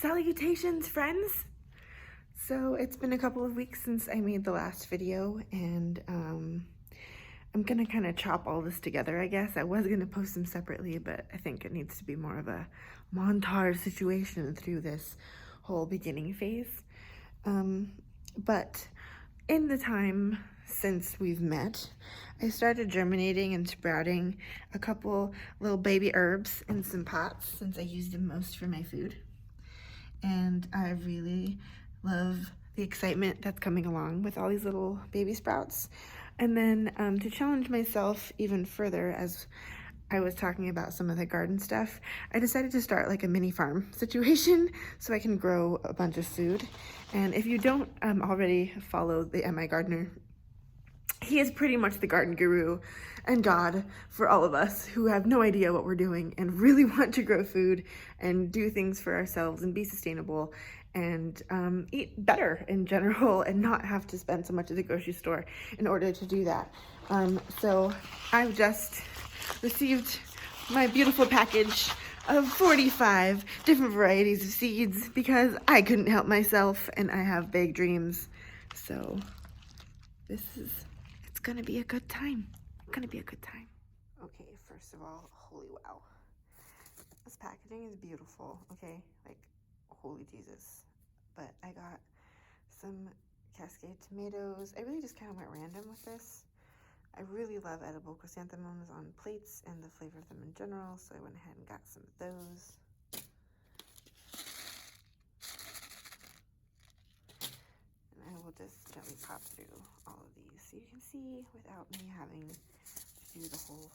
Salutations, friends! So it's been a couple of weeks since I made the last video, and I'm gonna kind of chop all this together, I guess. I was gonna post them separately, but I think it needs to be more of a montage situation through this whole beginning phase. But in the time since we've met, I started germinating and sprouting a couple little baby herbs in some pots since I used them most for my food. And I really love the excitement that's coming along with all these little baby sprouts. And then to challenge myself even further, as I was talking about some of the garden stuff, I decided to start like a mini farm situation so I can grow a bunch of food. And if you don't already follow the MI Gardener, he is pretty much the garden guru and God for all of us who have no idea what we're doing and really want to grow food and do things for ourselves and be sustainable and eat better in general and not have to spend so much at the grocery store in order to do that. So I've just received my beautiful package of 45 different varieties of seeds because I couldn't help myself and I have big dreams. So it's gonna be a good time. Gonna be a good time. Okay, first of all, holy wow. This packaging is beautiful, okay? Like, holy Jesus. But I got some Cascade tomatoes. I really just kind of went random with this. I really love edible chrysanthemums on plates and the flavor of them in general, so I went ahead and got some of those. And I will just gently pop through all of these so you can see without me having to do the whole.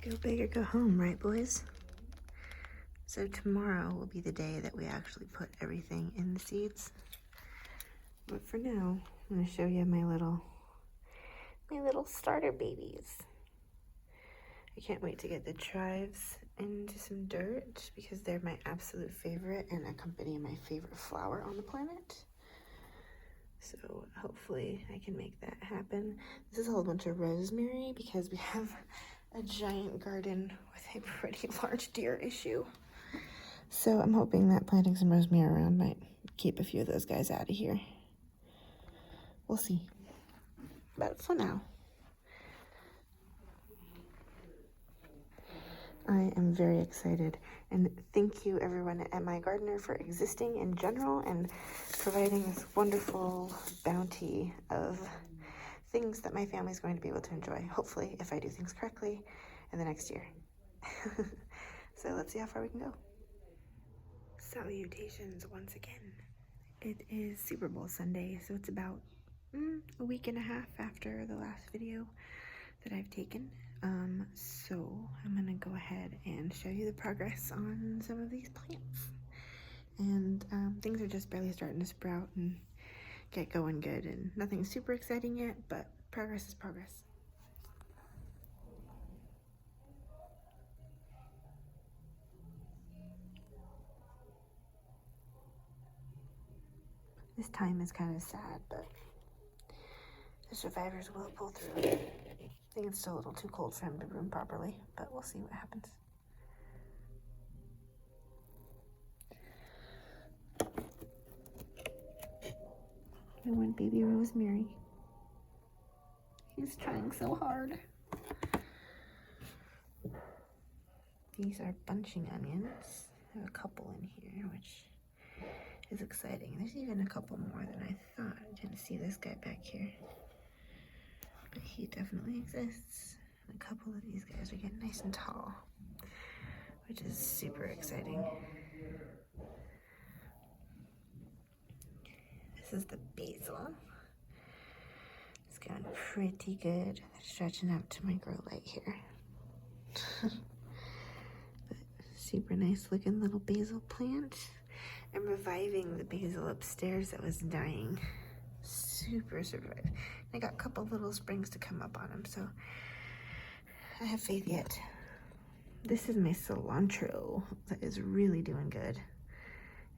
Go big or go home, right, boys? So tomorrow will be the day that we actually put everything in the seeds. But for now, I'm going to show you my little starter babies. I can't wait to get the chives into some dirt because they're my absolute favorite and accompany my favorite flower on the planet. So hopefully I can make that happen. This is a whole bunch of rosemary because we have a giant garden with a pretty large deer issue. So I'm hoping that planting some rosemary around might keep a few of those guys out of here. We'll see. But for now, I am very excited. And thank you everyone at MI Gardener for existing in general and providing this wonderful bounty of things that my family's going to be able to enjoy, hopefully, if I do things correctly in the next year. So let's see how far we can go. Salutations once again. It is Super Bowl Sunday, so it's about a week and a half after the last video that I've taken. So I'm gonna go ahead and show you the progress on some of these plants. And things are just barely starting to sprout and get going good, and nothing super exciting yet, but progress is progress. This time is kind of sad, but the survivors will pull through. I think it's still a little too cold for him to room properly, but we'll see what happens. I want baby Rosemary. He's trying so hard. These are bunching onions. I have a couple in here, which is exciting. There's even a couple more than I thought. I didn't see this guy back here, but he definitely exists. And a couple of these guys are getting nice and tall, which is super exciting. This is the basil. It's going pretty good. Stretching out to my grow light here. But super nice looking little basil plant. I'm reviving the basil upstairs that was dying. Super survived. I got a couple little springs to come up on them, so I have faith yet. This is my cilantro that is really doing good.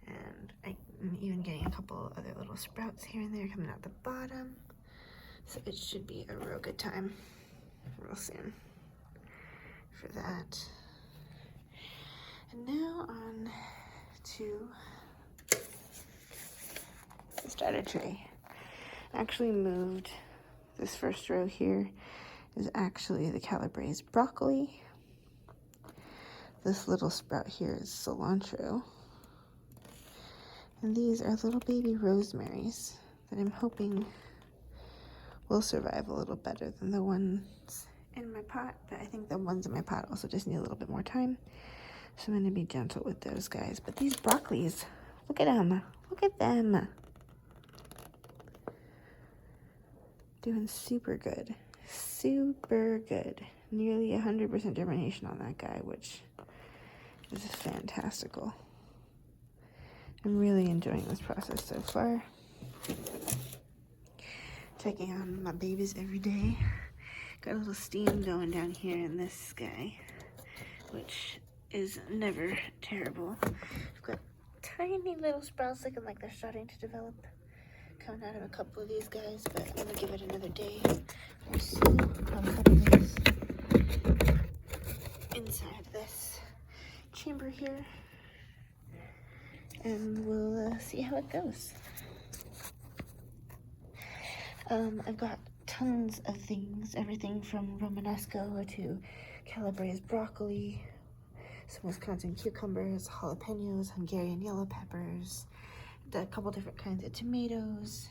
And I'm even getting a couple other little sprouts here and there coming out the bottom. So it should be a real good time real soon for that. And now on to the starter tray. I actually moved this first row here is actually the Calabrese broccoli. This little sprout here is cilantro. And these are little baby rosemaries that I'm hoping will survive a little better than the ones in my pot, but I think the ones in my pot also just need a little bit more time. So I'm gonna be gentle with those guys. But these broccolis, look at them. Look at them. Doing super good. Super good. Nearly 100% germination on that guy, which is fantastical. I'm really enjoying this process so far. Checking on my babies every day. Got a little steam going down here in this guy, which is never terrible. I've got tiny little sprouts looking like they're starting to develop coming out of a couple of these guys, but I'm gonna give it another day or so. I'll put these inside this chamber here, and we'll see how it goes. I've got tons of things, everything from Romanesco to Calabrese broccoli, some Wisconsin cucumbers, jalapenos, Hungarian yellow peppers, a couple different kinds of tomatoes,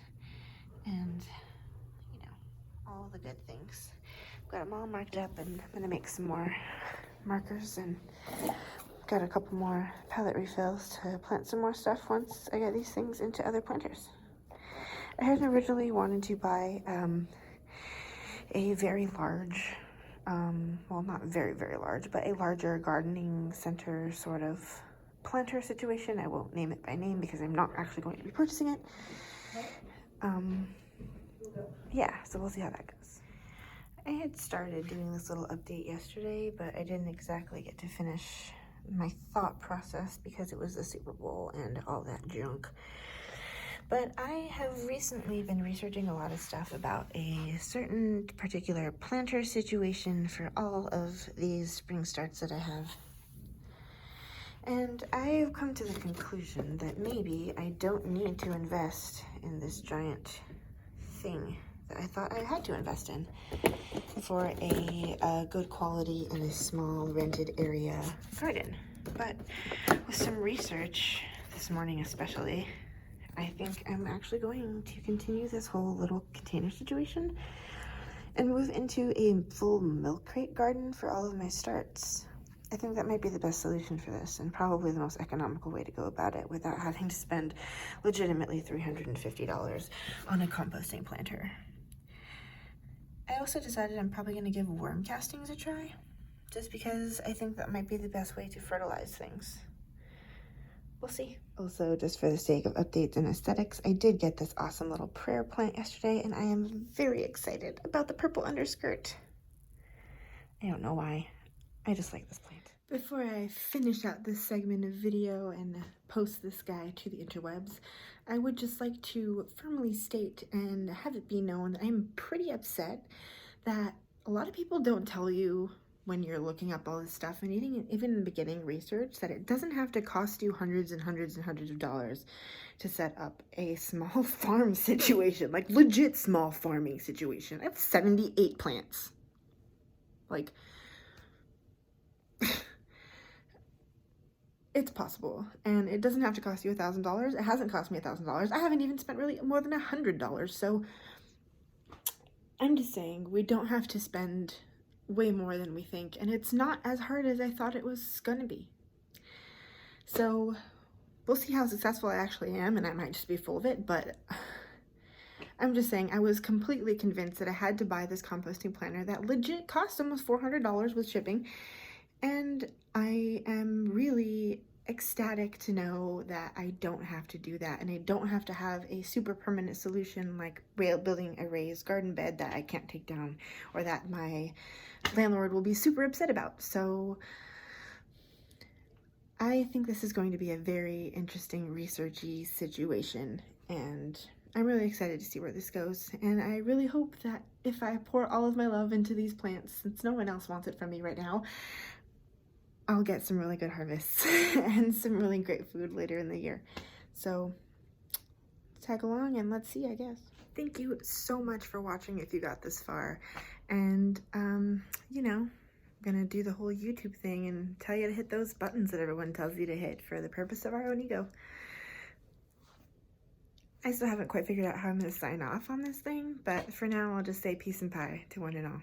and, you know, all the good things. I've got them all marked up, and I'm gonna make some more markers, and got a couple more palette refills to plant some more stuff once I get these things into other planters. I had originally wanted to buy a very large, well, not very, very large, but a larger gardening center sort of planter situation. I won't name it by name because I'm not actually going to be purchasing it. Yeah, so we'll see how that goes. I had started doing this little update yesterday, but I didn't exactly get to finish my thought process because it was the Super Bowl and all that junk. But I have recently been researching a lot of stuff about a certain particular planter situation for all of these spring starts that I have. And I have come to the conclusion that maybe I don't need to invest in this giant thing that I thought I had to invest in for a good quality in a small rented area garden. But with some research this morning especially, I think I'm actually going to continue this whole little container situation and move into a full milk crate garden for all of my starts. I think that might be the best solution for this, and probably the most economical way to go about it without having to spend legitimately $350 on a composting planter. I also decided I'm probably going to give worm castings a try, just because I think that might be the best way to fertilize things. we'll see. Also, just for the sake of updates and aesthetics, I did get this awesome little prayer plant yesterday, and I am very excited about the purple underskirt. I don't know why. I just like this plant. Before I finish out this segment of video and post this guy to the interwebs, I would just like to firmly state and have it be known that I'm pretty upset that a lot of people don't tell you when you're looking up all this stuff and even in the beginning research that it doesn't have to cost you hundreds and hundreds and hundreds of dollars to set up a small farm situation, like legit small farming situation. I have 78 plants. Like, it's possible, and it doesn't have to cost you $1,000. It hasn't cost me $1,000. I haven't even spent really more than $100. So I'm just saying we don't have to spend way more than we think, and it's not as hard as I thought it was gonna be. So we'll see how successful I actually am, and I might just be full of it, but I'm just saying I was completely convinced that I had to buy this composting planner that legit cost almost $400 with shipping, and I am really ecstatic to know that I don't have to do that, and I don't have to have a super permanent solution like building a raised garden bed that I can't take down or that my landlord will be super upset about. So I think this is going to be a very interesting researchy situation, and I'm really excited to see where this goes, and I really hope that if I pour all of my love into these plants, since no one else wants it from me right now, I'll get some really good harvests and some really great food later in the year. So tag along and let's see, I guess. Thank you so much for watching if you got this far. And, you know, I'm gonna do the whole YouTube thing and tell you to hit those buttons that everyone tells you to hit for the purpose of our own ego. I still haven't quite figured out how I'm gonna sign off on this thing, but for now I'll just say peace and pie to one and all.